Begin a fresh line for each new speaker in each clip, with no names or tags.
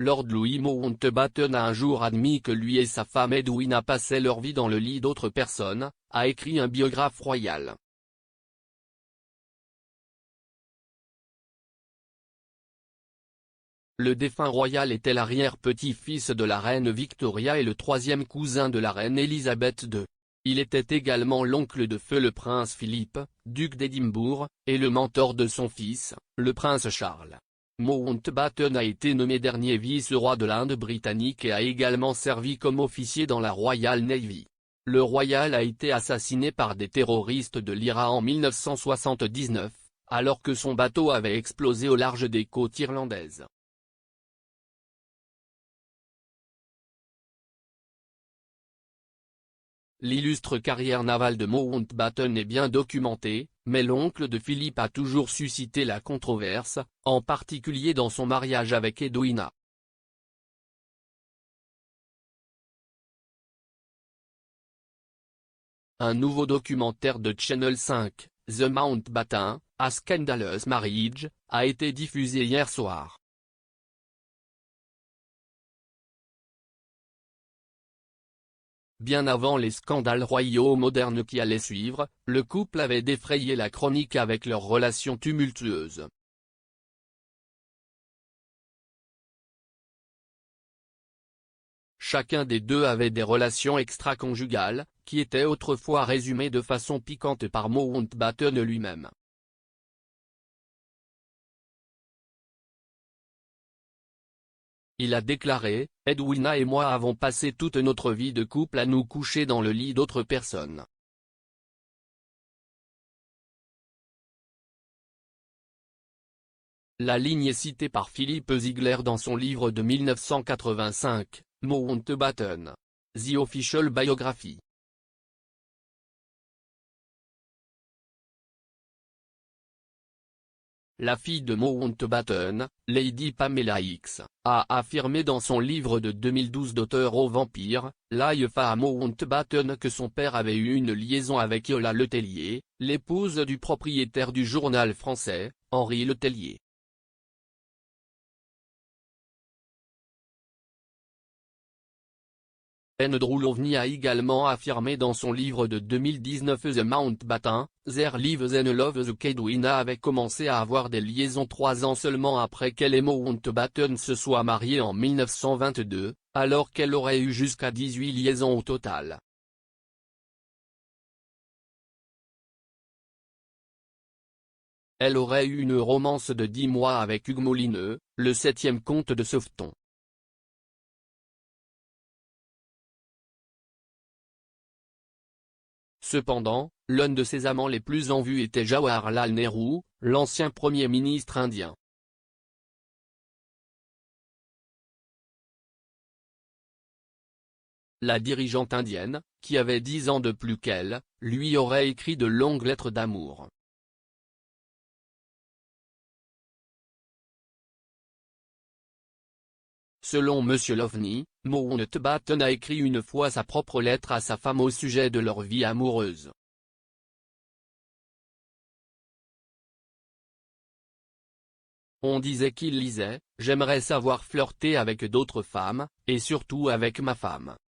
Lord Louis Mountbatten a un jour admis que lui et sa femme Edwina passaient leur vie dans le lit d'autres personnes, a écrit un biographe royal. Le défunt royal était l'arrière-petit-fils de la reine Victoria et le troisième cousin de la reine Elisabeth II. Il était également l'oncle de feu le prince Philippe, duc d'Édimbourg, et le mentor de son fils, le prince Charles. Mountbatten a été nommé dernier vice-roi de l'Inde britannique et a également servi comme officier dans la Royal Navy. Le royal a été assassiné par des terroristes de l'IRA en 1979, alors que son bateau avait explosé au large des côtes irlandaises. L'illustre carrière navale de Mountbatten est bien documentée, mais l'oncle de Philippe a toujours suscité la controverse, en particulier dans son mariage avec Edwina. Un nouveau documentaire de Channel 5, The Mountbatten, A Scandalous Marriage, a été diffusé hier soir. Bien avant les scandales royaux modernes qui allaient suivre, le couple avait défrayé la chronique avec leur relation tumultueuse. Chacun des deux avait des relations extra-conjugales, qui étaient autrefois résumées de façon piquante par Mountbatten lui-même. Il a déclaré, « Edwina et moi avons passé toute notre vie de couple à nous coucher dans le lit d'autres personnes. La ligne est citée par Philippe Ziegler dans son livre de 1985, Mountbatten. The Official Biography. La fille de Mountbatten, Lady Pamela X, a affirmé dans son livre de 2012 d'auteur au vampire, Life à Mountbatten que son père avait eu une liaison avec Yola Letellier, l'épouse du propriétaire du journal français, Henri Letellier. Andrew Lovny a également affirmé dans son livre de 2019 The Mountbatten, Their Lives and Loves qu'Edwina avait commencé à avoir des liaisons 3 ans seulement après qu'elle et Mountbatten se soient mariés en 1922, alors qu'elle aurait eu jusqu'à 18 liaisons au total. Elle aurait eu une romance de 10 mois avec Hugues Molineux, le 7e comte de Sauveton. Cependant, l'un de ses amants les plus en vue était Jawaharlal Nehru, l'ancien Premier ministre indien. La dirigeante indienne, qui avait 10 ans de plus qu'elle, lui aurait écrit de longues lettres d'amour. Selon M. Lovny, Mountbatten a écrit une fois sa propre lettre à sa femme au sujet de leur vie amoureuse. On disait qu'il lisait, « J'aimerais savoir flirter avec d'autres femmes, et surtout avec ma femme.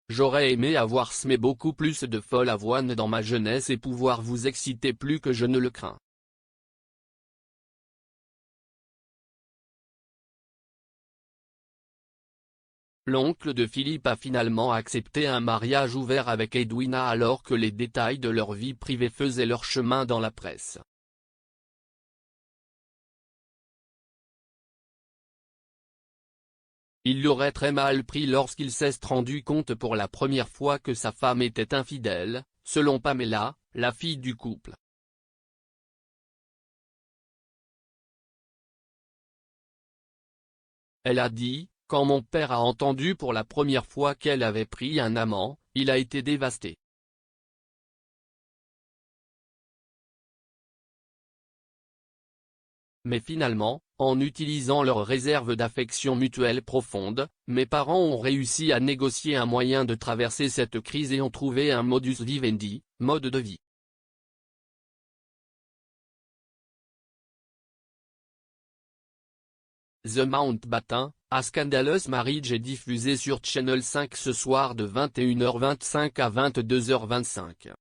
J'aurais aimé avoir semé beaucoup plus de folle avoine dans ma jeunesse et pouvoir vous exciter plus que je ne le crains. » L'oncle de Philippe a finalement accepté un mariage ouvert avec Edwina alors que les détails de leur vie privée faisaient leur chemin dans la presse. Il l'aurait très mal pris lorsqu'il s'est rendu compte pour la première fois que sa femme était infidèle, selon Pamela, la fille du couple. Elle a dit, « Quand mon père a entendu pour la première fois qu'elle avait pris un amant, il a été dévasté. Mais finalement, en utilisant leur réserve d'affection mutuelle profonde, mes parents ont réussi à négocier un moyen de traverser cette crise et ont trouvé un modus vivendi, mode de vie. The Mountbatten, A Scandalous Marriage est diffusé sur Channel 5 ce soir de 21h25 à 22h25.